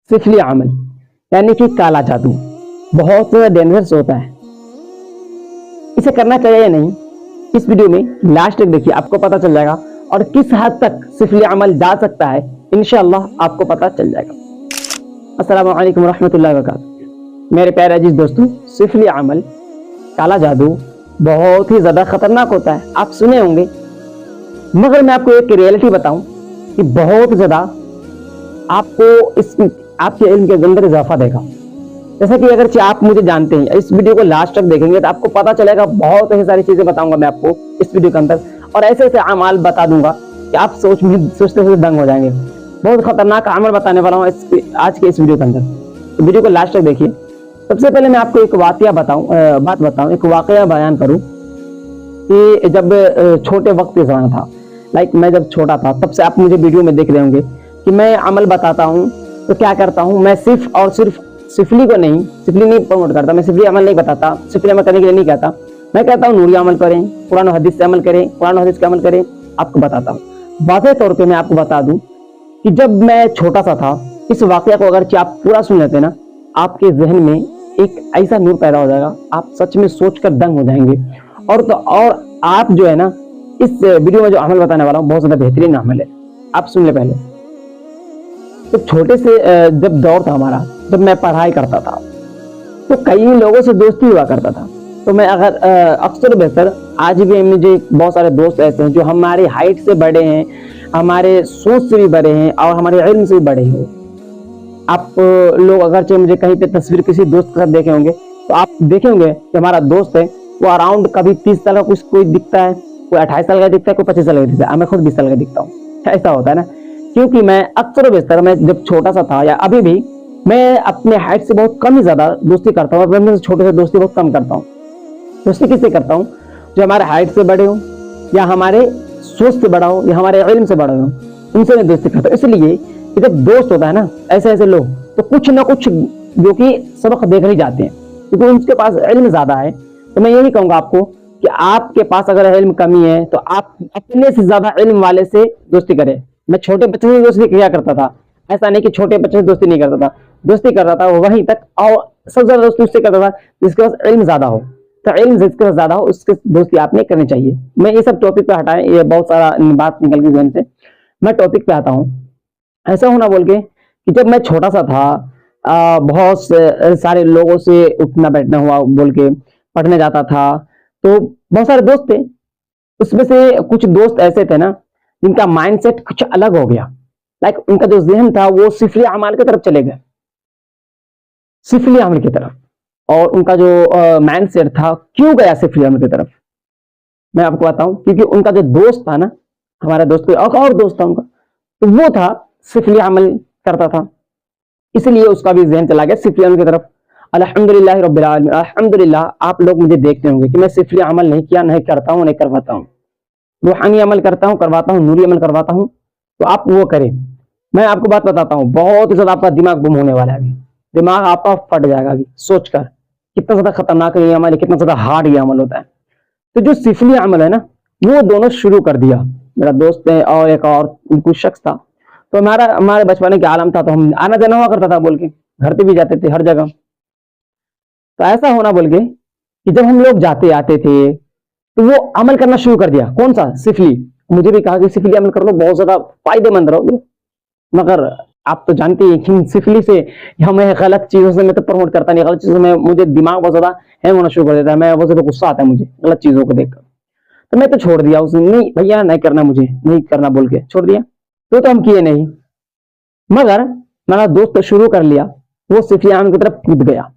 सिफली अमल यानी कि काला जादू बहुत ज़्यादा डेंजरस होता है। इसे करना चाहिए या नहीं, इस वीडियो में लास्ट तक देखिए, आपको पता चल जाएगा। और किस हद तक सिफली अमल जा सकता है इंशाअल्लाह आपको पता चल जाएगा। अस्सलामु अलैकुम रहमतुल्लाहि व बरकातहू। मेरे प्यारे अजीज दोस्तों, सिफली अमल काला जादू बहुत ही ज़्यादा खतरनाक होता है। आप सुने होंगे, मगर मैं आपको एक रियलिटी बताऊं कि बहुत ज़्यादा आपको इस आपके इल्म के अंदर इजाफा देगा। जैसा कि अगर आप मुझे जानते हैं, इस वीडियो को लास्ट तक देखेंगे तो आपको पता चलेगा। बहुत ऐसी सारी चीजें बताऊंगा मैं आपको इस वीडियो के अंदर, और ऐसे ऐसे अमाल बता दूंगा कि आप सोचते सोचते दंग हो जाएंगे। बहुत खतरनाक अमल बताने वाला हूँ आज के इस वीडियो के अंदर, तो वीडियो को लास्ट तक देखिए। सबसे पहले मैं आपको एक वाकया बात बताऊं, एक वाकया बयान करूं कि जब छोटे वक्त के ज़माना था, लाइक मैं जब छोटा था, तब से आप मुझे वीडियो में देख रहे होंगे कि मैं अमल बताता हूँ तो क्या करता हूँ, मैं सिर्फ और सिर्फ सिफली नहीं प्रमोट करता। मैं सिफली अमल नहीं बताता, सिफली अमल करने के लिए नहीं कहता। मैं कहता हूँ नूरी अमल करें, कुरान हदीस से अमल करें, कुरान हदीस का अमल करें, आपको बताता हूँ। वाज़ेह तौर पे मैं आपको बता दूं कि जब मैं छोटा सा था, इस वाकया को अगर आप पूरा सुन लेते ना, आपके जहन में एक ऐसा नूर पैदा हो जाएगा, आप सच में सोचकर दंग हो जाएंगे। और आप जो है ना, इस वीडियो में जो अमल बताने वाला हूँ बहुत ज्यादा बेहतरीन अमल है, आप सुन ले। पहले तो छोटे से जब दौर था हमारा, जब मैं पढ़ाई करता था, तो कई लोगों से दोस्ती हुआ करता था। तो मैं अगर अक्सर बेहतर आज भी मुझे बहुत सारे दोस्त ऐसे हैं जो हमारे हाइट से बड़े हैं, हमारे सोच से भी बड़े हैं और हमारे इल्म से भी बड़े हैं। आप लोग अगर मुझे कहीं पे तस्वीर किसी दोस्त के साथ देखे होंगे तो आप देखे होंगे कि हमारा दोस्त है वो अराउंड कभी 30 साल का कोई दिखता है, कोई 28 साल का दिखता है, कोई 25 साल का दिखता है। मैं खुद 20 साल का दिखता हूँ। ऐसा होता है ना, क्योंकि मैं अक्सर बेहतर, मैं जब छोटा सा था या अभी भी, मैं अपने हाइट से बहुत कम ही ज्यादा दोस्ती करता हूँ। मैं छोटे से दोस्ती बहुत कम करता हूँ। दोस्ती किससे करता हूँ? जो हमारे हाइट से बड़े हो, या हमारे सोच से बड़ा हो, या हमारे इल्म से बड़ा हो, उनसे मैं दोस्ती करता हूँ। इसलिए जब दोस्त होता है ना ऐसे ऐसे लोग, तो कुछ ना कुछ जो कि सबक देख ही जाते हैं, क्योंकि उनके पास इल्म ज्यादा है। तो मैं यही कहूंगा आपको कि आपके पास अगर इल्म कमी है तो आप अपने से ज्यादा इल्म वाले से दोस्ती करें। मैं छोटे बच्चे से दोस्ती किया करता था, ऐसा नहीं कि छोटे बच्चे से दोस्ती नहीं करता था, दोस्ती करता था वो वहीं तक। और सबसे ज्यादा दोस्ती उससे करता था जिसके पास इल्म ज्यादा हो। तो इल्म जिसके पास ज्यादा हो उसके दोस्ती आपने करनी चाहिए। मैं ये सब टॉपिक पे हटाएं, ये बहुत सारा बात निकल गई जहन से। मैं टॉपिक पे आता हूँ। ऐसा होना बोल के कि जब मैं छोटा सा था, बहुत सारे लोगों से उठना बैठना हुआ बोल के पढ़ने जाता था, तो बहुत सारे दोस्त थे। उसमें से कुछ दोस्त ऐसे थे ना जिनका माइंडसेट कुछ अलग हो गया। लाइक उनका जो जहन था वो सिफली अमाल की तरफ चले गए, सिफली अमल की तरफ। और उनका जो माइंडसेट था, क्यों गया सिफली अमल की तरफ, मैं आपको बताऊं। क्योंकि उनका जो दोस्त था ना, हमारा दोस्त कोई और दोस्त था उनका, तो वो था सिफली अमल करता था, इसलिए उसका भी जहन चला गया सिफली अमल की तरफ। अल्हम्दुलिल्लाह रब्बिल आलमीन, अल्हम्दुलिल्लाह आप लोग मुझे देखते होंगे कि मैं सिफली अमल नहीं किया, नहीं करता हूँ, नहीं करवाता हूँ। रूहानी अमल करता हूँ, करवाता हूँ, नूरी अमल करवाता हूँ। तो आप वो करें। मैं आपको बात बताता हूँ, बहुत ज्यादा आपका दिमाग गुम होने वाला है अभी, दिमाग आपका फट जाएगा अभी सोचकर कितना ज्यादा खतरनाक ये अमल है, कितना ज्यादा हार्ड ये अमल होता है। तो जो सिफली अमल है ना, वो दोनों शुरू कर दिया मेरा दोस्त है और एक और कुछ शख्स था। तो हमारे बचपने के आलम था, तो हम आना जाना हुआ करता था बोल के, घर पे भी जाते थे हर जगह। तो ऐसा होना बोल के कि जब हम लोग जाते आते थे तो वो अमल करना शुरू कर दिया। कौन सा? सिफली। मुझे भी कहा कि सिफली अमल कर लो, बहुत ज्यादा फायदेमंद रहोगे। मगर आप तो जानते हैं कि सिफली से हमें गलत चीजों से, मैं तो प्रमोट करता नहीं, गलत चीजों में मुझे दिमाग बहुत ज्यादा हैंग होना शुरू कर देता है। मैं बहुत ज्यादा गुस्सा आता है मुझे गलत चीजों को देखकर। तो मैं तो छोड़ दिया उसने, नहीं भैया नहीं करना, मुझे नहीं करना बोल के छोड़ दिया। तो हम किए नहीं। मगर मेरा दोस्त तो शुरू कर लिया, वो सिफली अमल की तरफ कूद गया।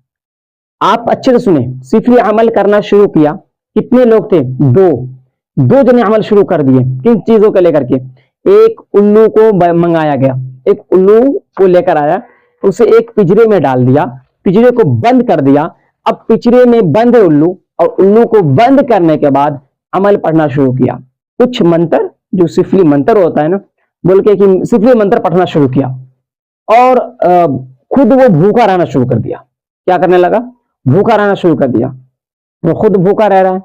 आप अच्छे से सुने, सिफली अमल करना शुरू किया। कितने लोग थे? दो जने अमल शुरू कर दिए। किन चीजों को लेकर के? एक उल्लू को मंगाया गया, एक उल्लू को लेकर आया, उसे एक पिंजरे में डाल दिया, पिंजरे को बंद कर दिया। अब पिंजरे में बंद है उल्लू, और उल्लू को बंद करने के बाद अमल पढ़ना शुरू किया। कुछ मंत्र, जो सिफली मंत्र होता है ना, बोल के कि सिफली मंत्र पढ़ना शुरू किया। और खुद वो भूखा रहना शुरू कर दिया। क्या करने लगा? भूखा रहना शुरू कर दिया। वो खुद भूखा रह रहा है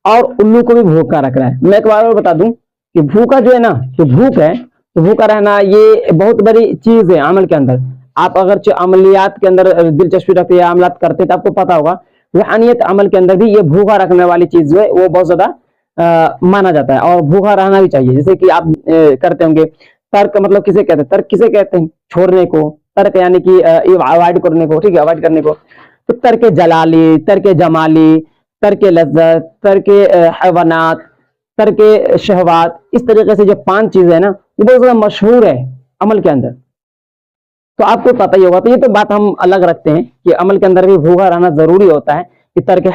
और उल्लू को भी भूखा रख रहा है। मैं एक बार और बता दूं कि भूखा जो है ना, जो भूख है, तो भूखा रहना ये बहुत बड़ी चीज है अमल के अंदर। आप अगर अमलियात के अंदर दिलचस्पी रखते हैं या अमलात करते हैं तो आपको पता होगा रूहानियत अमल के अंदर भी ये भूखा रखने वाली चीज जो है वो बहुत ज्यादा माना जाता है और भूखा रहना भी चाहिए। जैसे कि आप करते होंगे तर्क, मतलब किसे कहते हैं तर्क, किसे कहते हैं छोड़ने को, तर्क यानी कि अवॉइड करने को, ठीक है, अवॉइड करने को। तो तर्क जलाली, तर्क जमाली, तर्क लज्जत, तर्क हैवानात, तर्क शहवात, इस तरीके से जो 5 चीजें है ना वो बहुत ज्यादा मशहूर है अमल के अंदर, तो आपको पता ही होगा। तो ये तो बात हम अलग रखते हैं कि अमल के अंदर भी भूखा रहना जरूरी होता है कि तर्क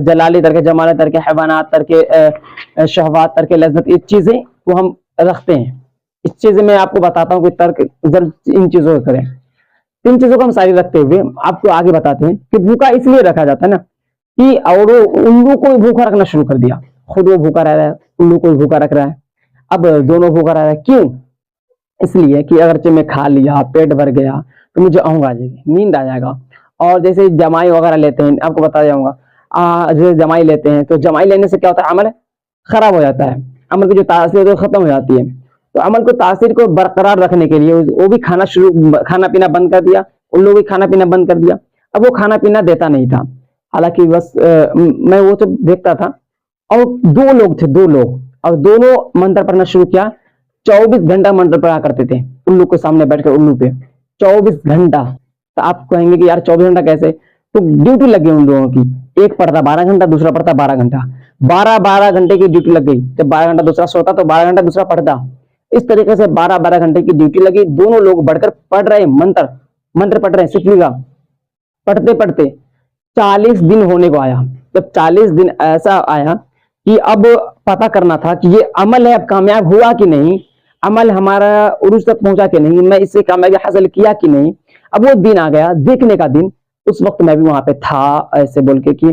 जलाली, तर्क जमाली, तर्क हैवानात, तर्क शहवात, तर्क लज्जत, ये चीजें वो हम रखते हैं। इस चीज में आपको बताता हूँ कि तर्क जरूर इन चीजों को करें। इन चीजों को हम सारी रखते हुए आपको आगे बताते हैं कि भूखा इसलिए रखा जाता है ना कि और उल्लू को भूखा रखना शुरू कर दिया, खुद वो भूखा रह रहा है, उल्लू को भूखा रख रहा है, अब दोनों भूखा रह रहा है। क्यों? इसलिए कि अगर मैं खा लिया, पेट भर गया तो मुझे ऊँघ आ जाएगी, नींद आ जाएगा। और जैसे जमाई वगैरह लेते हैं, आपको बता जाऊंगा, जैसे जमाई लेते हैं तो जमाई लेने से क्या होता है, अमल खराब हो जाता है, अमल की जो तासीर है खत्म हो जाती है। तो अमल को तासीर को बरकरार रखने के लिए वो भी खाना पीना बंद कर दिया, उन लोग भी खाना पीना बंद कर दिया। अब वो खाना पीना देता नहीं था, हालांकि बस मैं वो तो देखता था। और 2 लोग थे, 2 लोग, और दोनों मंत्र पढ़ना शुरू किया। 24 घंटा मंत्र पढ़ा करते थे उल्लू के सामने बैठकर, उल्लू पे 24 घंटा। तो आप कहेंगे कि यार 24 घंटा कैसे? तो ड्यूटी लग गई उन लोगों की, एक पढ़ता 12 घंटा, दूसरा पढ़ता 12 घंटा, 12 घंटे की ड्यूटी लग गई। जब 12 घंटा दूसरा सोता तो 12 घंटा दूसरा पढ़ता, इस तरीके से 12 घंटे की ड्यूटी लगी। दोनों लोग बढ़कर पढ़ रहे मंत्र पढ़ रहे, सीखिएगा। पढ़ते पढ़ते 40 दिन होने को आया। जब 40 दिन ऐसा आया कि अब पता करना था कि ये अमल है अब कामयाब हुआ कि नहीं, अमल हमारा उरूज तक पहुंचा कि नहीं, मैं इससे कामयाबी हासिल किया कि नहीं। अब वो दिन आ गया, देखने का दिन। उस वक्त मैं भी वहां पे था, ऐसे बोल के कि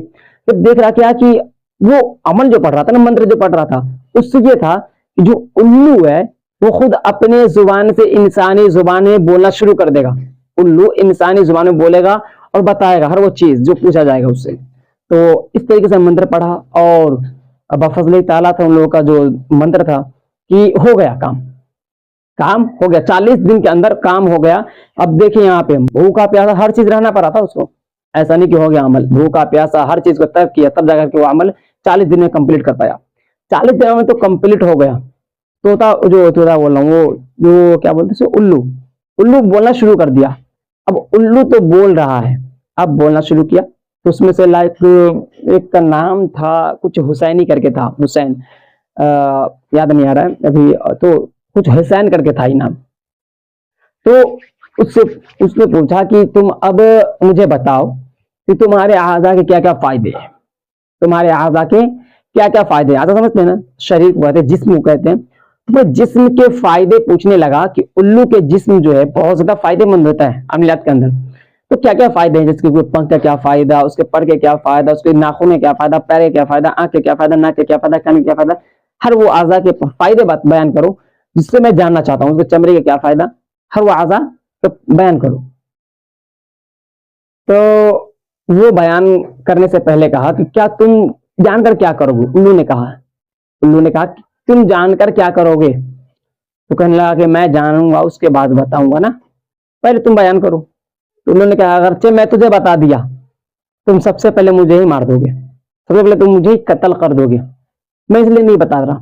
जब देख रहा क्या कि वो अमल जो पढ़ रहा था ना, मंत्र जो पढ़ रहा था, उससे ये था कि जो उल्लू है वो खुद अपने जुबान से इंसानी जुबान में बोलना शुरू कर देगा। उल्लू इंसानी जुबान में बोलेगा और बताएगा हर वो चीज जो पूछा जाएगा उससे। तो इस तरीके से मंत्र पढ़ा और बफजल ताला था उन लोगों का जो मंत्र था कि हो गया काम हो गया, 40 दिन के अंदर काम हो गया। अब देखिए यहाँ पे भूखा प्यासा हर चीज रहना पड़ा था उसको, ऐसा नहीं कि हो गया अमल, भूखा प्यासा हर चीज को तर्क किया तब जाकर के वो अमल 40 दिन में कंप्लीट कर पाया। 40 दिन में तो कंप्लीट हो गया। तोता बोल रहा हूँ, वो जो क्या बोलते हैं उल्लू बोलना शुरू कर दिया। अब उल्लू तो बोल रहा है, अब बोलना शुरू किया। तो उसमें से लाइक एक का नाम था कुछ हुसैनी करके था, हुसैन याद नहीं आ रहा है अभी, तो कुछ हुसैन करके था ही नाम। तो उसने पूछा कि तुम अब मुझे बताओ कि तुम्हारे आज़ा के क्या क्या फायदे हैं, तुम्हारे आज़ा के क्या क्या फायदे। आज़ा समझते हैं ना, शरीर को कहते हैं, जिस्म को कहते हैं। तो जिस्म के फायदे पूछने लगा कि उल्लू के जिस्म जो है बहुत ज्यादा फायदेमंद होता है अमलियात के अंदर। तो क्या क्या फायदे हैं, जैसे पंख का क्या फायदा, उसके पर के क्या फायदा, उसके नाखून में क्या फायदा, पैर के क्या फायदा, आंख के क्या फायदा, नाक के क्या फायदा, कान के क्या फायदा, हर वो आज़ा के फायदे बयान करो जिससे मैं जानना चाहता हूँ। उसके चमड़े के क्या फायदा, हर वो आज़ा तो बयान करो। तो वो बयान करने से पहले कहा कि क्या तुम जानकर क्या करोगे। उल्लू ने कहा कि तुम जानकर क्या करोगे। तो कहने लगा कि मैं जानूंगा उसके बाद बताऊंगा ना, पहले तुम बयान करो। तो उन्होंने कहा अगरचे मैं तुझे बता दिया तुम सबसे पहले मुझे ही मार दोगे, सबसे पहले तुम मुझे ही कत्ल कर दोगे, मैं इसलिए नहीं बता रहा।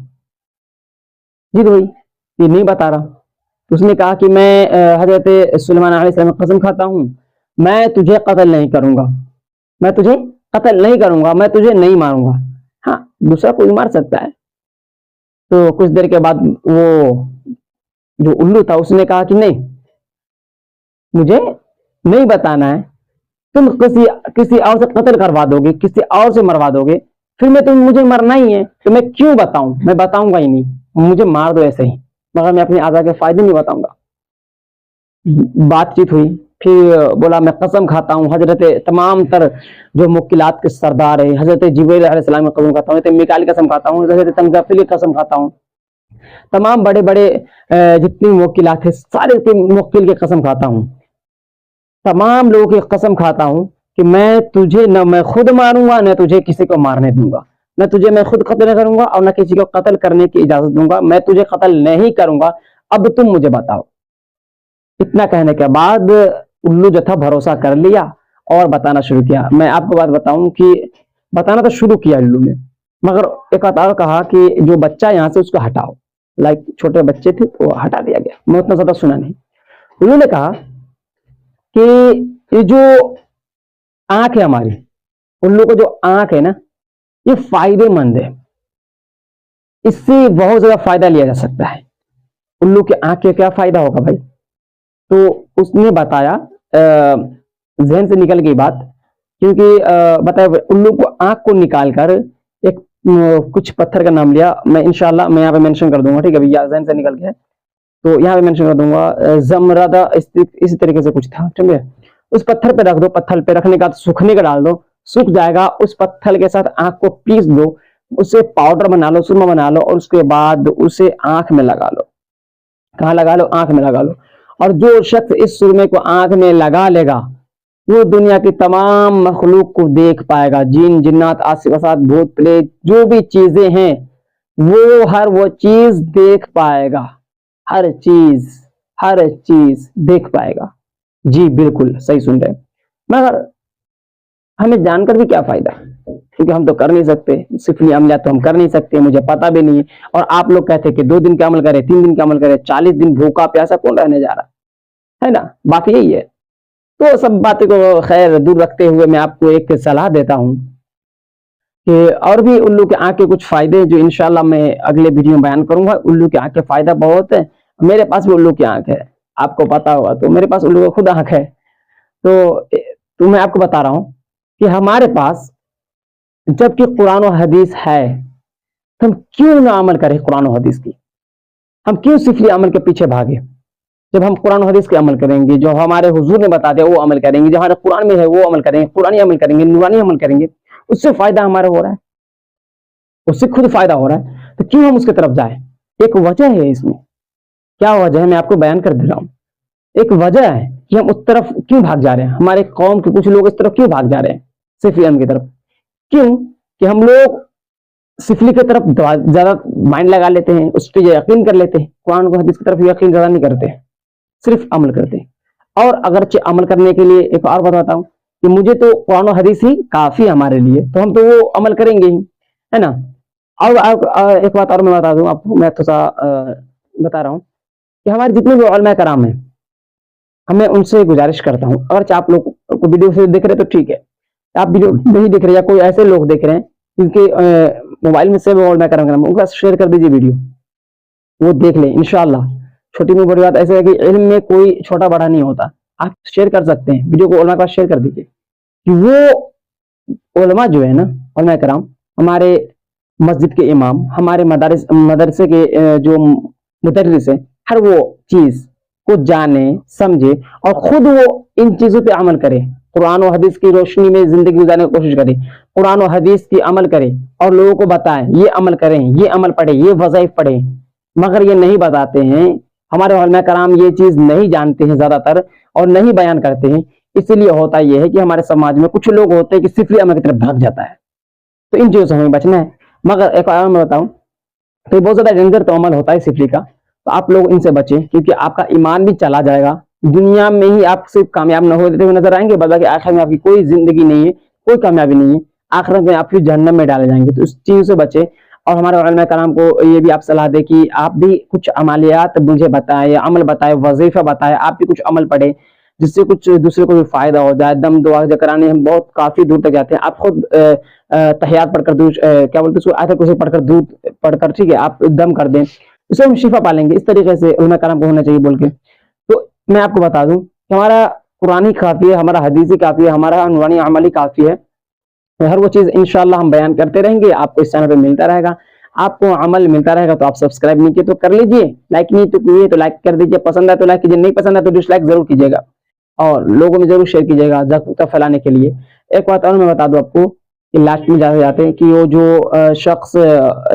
जी भाई ये नहीं बता रहा। तो उसने कहा कि मैं हजरत सुलेमान अलैहिस्सलाम की कसम खाता हूं, मैं तुझे कत्ल नहीं करूंगा, मैं तुझे कत्ल नहीं करूंगा, मैं तुझे नहीं मारूंगा। हाँ, दूसरा कोई मार सकता है। तो कुछ देर के बाद वो जो उल्लू था उसने कहा कि नहीं, मुझे नहीं बताना है, तुम किसी और से कत्ल करवा दोगे, किसी और से मरवा दोगे, फिर मैं तुम मुझे मरना ही है तो मैं क्यों बताऊं, मैं बताऊंगा ही नहीं, मुझे मार दो ऐसे ही, मगर मैं अपनी आज़ा के फायदे नहीं बताऊंगा। बातचीत हुई, फिर बोला मैं कसम खाता हूँ हजरत तमाम तर जो मुक्किलात के सरदार है, हजरत जिब्रील अलैहिस्सलाम की कसम खाता हूँ, हजरत मीकाईल की कसम खाता हूँ, हजरत तंज़ाफिल की कसम खाता हूँ, तमाम बड़े बड़े जितनी मुक्किलात है सारे मुक्किल की कसम खाता हूँ, तमाम लोगों की कसम खाता हूँ कि मैं तुझे न मैं खुद मारूंगा न तुझे किसी को मारने दूंगा, न तुझे मैं खुद कत्ल करूंगा और न किसी को कत्ल करने की इजाजत दूंगा, मैं तुझे कत्ल नहीं करूंगा, अब तुम मुझे बताओ। इतना कहने के बाद उल्लू जो था भरोसा कर लिया और बताना शुरू किया। मैं आपको बात बताऊं कि बताना तो शुरू किया उल्लू ने, मगर एक बात और कहा कि जो बच्चा यहाँ से उसको हटाओ, लाइक छोटे बच्चे थे तो हटा दिया गया। मैं उतना ज्यादा सुना नहीं। उल्लू ने कहा कि ये जो आंख है हमारी, उल्लू को जो आंख है ना, ये फायदेमंद है, इससे बहुत ज्यादा फायदा लिया जा सकता है। उल्लू के आंख के क्या फायदा होगा भाई? तो उसने बताया, जहन से निकल गई बात, क्योंकि बताया उल्लू को आंख को निकाल कर एक कुछ पत्थर का नाम लिया। मैं इंशाल्लाह मैं यहाँ पे मेंशन कर दूंगा, ठीक है भैया, जहन से निकल गया तो यहाँ पे मेंशन कर दूंगा। जमरादा इस तरीके से कुछ था, ठीक है। उस पत्थर पे रख दो, पत्थर पे रखने का सूखने का डाल दो, सूख जाएगा। उस पत्थर के साथ आंख को पीस दो, उससे पाउडर बना लो, सुरमा बना लो, और उसके बाद उसे आंख में लगा लो। कहाँ लगा लो? आंख में लगा लो। और जो शख्स इस सुरमे को आंख में लगा लेगा वो दुनिया की तमाम मखलूक को देख पाएगा। जिन जिन्नात आसिफात भूत प्रेत जो भी चीजें हैं वो हर वो चीज देख पाएगा, हर चीज देख पाएगा। जी बिल्कुल सही सुन रहे हैं। मगर हमें जानकर भी क्या फायदा, क्योंकि हम तो कर नहीं सकते, सिफली अमलियात तो हम कर नहीं सकते, मुझे पता भी नहीं है। और आप लोग कहते हैं कि 2 दिन का अमल करे, 3 दिन का अमल करे, 40 दिन भूखा प्यासा कौन रहने जा रहा है ना? बात यही है। तो सब बातें को खैर दूर रखते हुए मैं आपको एक सलाह देता हूं कि और भी उल्लू के आंख के कुछ फायदे जो इंशाल्लाह मैं अगले वीडियो में बयान करूंगा। उल्लू के आंख के फायदा बहुत है। मेरे पास भी उल्लू की आंख है, आपको पता होगा, तो मेरे पास उल्लू का खुद आंख है। तो मैं आपको बता रहा हूं कि हमारे पास जबकि कुरान और हदीस है, तो हम क्यों ना अमल करें कुरान और हदीस की? हम क्यों सिफली अमल के पीछे भागे? जब हम कुरान और हदीस के अमल करेंगे, जो हमारे हुजूर ने बता दिया वो अमल करेंगे, जो हमारे कुरान में है वो अमल करेंगे, कुरानी अमल करेंगे, नूरानी अमल करेंगे, उससे फायदा हमारा हो रहा है, उससे खुद फायदा हो रहा है, तो क्यों हम उसकी तरफ जाए? एक वजह है इसमें। क्या वजह है मैं आपको बयान कर दे रहा हूं। एक वजह है कि हम उस तरफ क्यों भाग जा रहे हैं, हमारे कौम के कुछ लोग इस तरफ क्यों भाग जा रहे हैं सिफली अमल की तरफ। क्यों? कि हम लोग सिफली की तरफ ज्यादा माइंड लगा लेते हैं, उस पर यकीन कर लेते हैं, कुरान को हदीस की तरफ यकीन ज्यादा नहीं करते, सिर्फ अमल करते हैं। और अगरचे अमल करने के लिए एक और बताता हूं कि मुझे तो कुरान और हदीस ही काफी हमारे लिए, तो हम तो वो अमल करेंगे ही, है ना। और एक बात और मैं बता दूं आपको, मैं थोड़ा बता रहा हूं कि हमारे जितने भी उलमा कराम हैं, हमें उनसे गुजारिश करता हूं, अगर आप लोग को वीडियो से देख रहे तो ठीक है, आप वीडियो नहीं देख रहे या कोई ऐसे लोग देख रहे हैं जिनके मोबाइल में सेव उलमा कराम, उनका शेयर कर दीजिए वीडियो, वो देख ले इंशाल्लाह। छोटी में बड़ी बात ऐसे है कि इल्म में कोई छोटा बड़ा नहीं होता। आप शेयर कर सकते हैं वीडियो को, उलमा के पास शेयर कर दीजिए कि वो उलमा जो है ना, उलमा कराम, हमारे मस्जिद के इमाम, हमारे मदरसे के जो मुदर्रिस है, हर वो चीज को जाने समझे और खुद वो इन चीजों पे अमल करे, कुरान और हदीस की रोशनी में जिंदगी गुजारने की कोशिश करे, कुरान और हदीस की अमल करे और लोगों को बताए ये अमल करें, ये अमल पढ़े, ये वज़ाइफ पढ़े। मगर ये नहीं बताते हैं, हमारे उलमा कराम ये चीज नहीं जानते हैं ज्यादातर और नहीं बयान करते हैं। इसीलिए होता यह है कि हमारे समाज में कुछ लोग होते हैं कि सिफली अमल की तरफ भाग जाता है। तो इन चीजों से हमें बचना है। मगर एक और मैं बताऊं तो बहुत ज्यादा डेंजर तो अमल होता है सिफली का, तो आप लोग इनसे बचें, क्योंकि आपका ईमान भी चला जाएगा। दुनिया में ही आप सिर्फ कामयाब न होते हुए नजर आएंगे, बल्कि आखिर में आपकी कोई जिंदगी नहीं है, कोई कामयाबी नहीं है, आखिरत में आप फिर जहन्नम में डाले जाएंगे। तो इस चीज से बचे। और हमारे उलमा कराम को ये भी आप सलाह दे कि आप भी कुछ अमलियात मुझे बताएं, अमल बताएं, वजीफा बताएं, आप भी कुछ अमल पढ़े जिससे कुछ दूसरे को भी फायदा हो जाए। दम दुआ कराने हम बहुत काफी दूर तक जाते हैं। आप खुद तहियात पढ़कर दूध क्या बोलते हैं, आयत कुर्सी पढ़कर दूध पढ़कर, ठीक है, आप दम कर दें, उससे हम शिफा पालेंगे। इस तरीके से उलमा कराम को होना चाहिए बोल के। तो मैं आपको बता दूं कि हमारा कुरानी काफी है, हमारा हदीसी काफी है, हमारा नूरानी अमली काफी है। हर वो चीज इंशाल्लाह हम बयान करते रहेंगे, आपको इस चैनल पे मिलता रहेगा, आपको अमल मिलता रहेगा। तो आप सब्सक्राइब नहीं किए तो कर लीजिए, लाइक नहीं तो किए तो लाइक कर दीजिए, पसंद है तो लाइक कीजिए, नहीं पसंद है तो डिसलाइक जरूर कीजिएगा और लोगों में जरूर शेयर कीजिएगा जागरूकता फैलाने के लिए। एक बात और मैं बता दूं आपको कि लास्ट में जाते हैं कि वो जो शख्स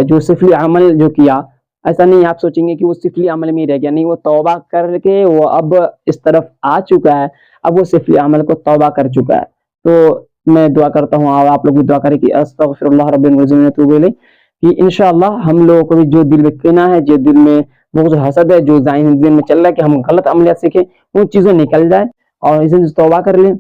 जो सिफली अमल जो किया, ऐसा नहीं आप सोचेंगे कि वो सिफली अमल में ही रह गया, नहीं, वो तौबा करके वो अब इस तरफ आ चुका है, अब वो सिफली अमल को तौबा कर चुका है। तो मैं दुआ करता हूँ और आप लोग भी दुआ करें कि अस्तगफिरुल्लाह रब्बिल अज़ीम व अतूबु इलैह, कि इंशाअल्लाह हम लोगों को भी जो दिल में कीना है, जो दिल में बहुत हसद है, जो ज़ाहिर दिल में चल रहा है कि हम गलत अमलियात सीखें, वो चीजें निकल जाए और इसे तौबा कर लें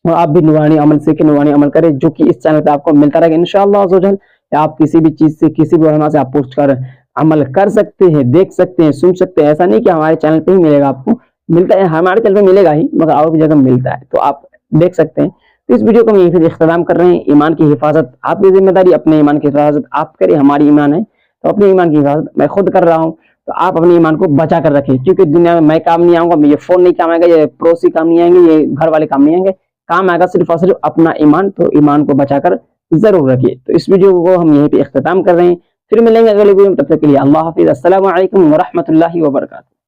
और आप भी नूरानी अमल सीखें, नूरानी अमल करें, जो कि इस चैनल पे आपको मिलता रहेगा इंशाअल्लाह अज़्ज़ व जल। आप किसी भी चीज़ से, किसी भी उलमा से आप पूछ कर अमल कर सकते हैं, देख सकते हैं, सुन सकते हैं। ऐसा नहीं कि हमारे चैनल पे ही मिलेगा, आपको मिलता है, हमारे चैनल पे मिलेगा ही, मगर और भी जगह मिलता है, तो आप देख सकते हैं। तो इस वीडियो को हम यहीं पे इख्तिताम कर रहे हैं। ईमान की हिफाजत आपकी जिम्मेदारी, अपने ईमान की हिफाजत आप करें। हमारी ईमान है तो अपने ईमान की हिफाजत मैं खुद कर रहा हूँ, तो आप अपने ईमान को बचा कर रखें, क्योंकि दुनिया में मैं काम नहीं आऊंगा, ये फोन नहीं काम आएगा, ये पड़ोसी काम नहीं आएंगे, ये घर वाले काम नहीं आएंगे, काम आएगा सिर्फ और सिर्फ अपना ईमान। तो ईमान को बचाकर जरूर रखिए। तो इस वीडियो को हम यहीं पे इख्तिताम कर रहे हैं, फिर मिलेंगे अगले वीडियो में, तब तक के लिए अल्लाह हाफिज़, अस्सलामु अलैकुम व रहमतुल्लाहि व बरकातुहू।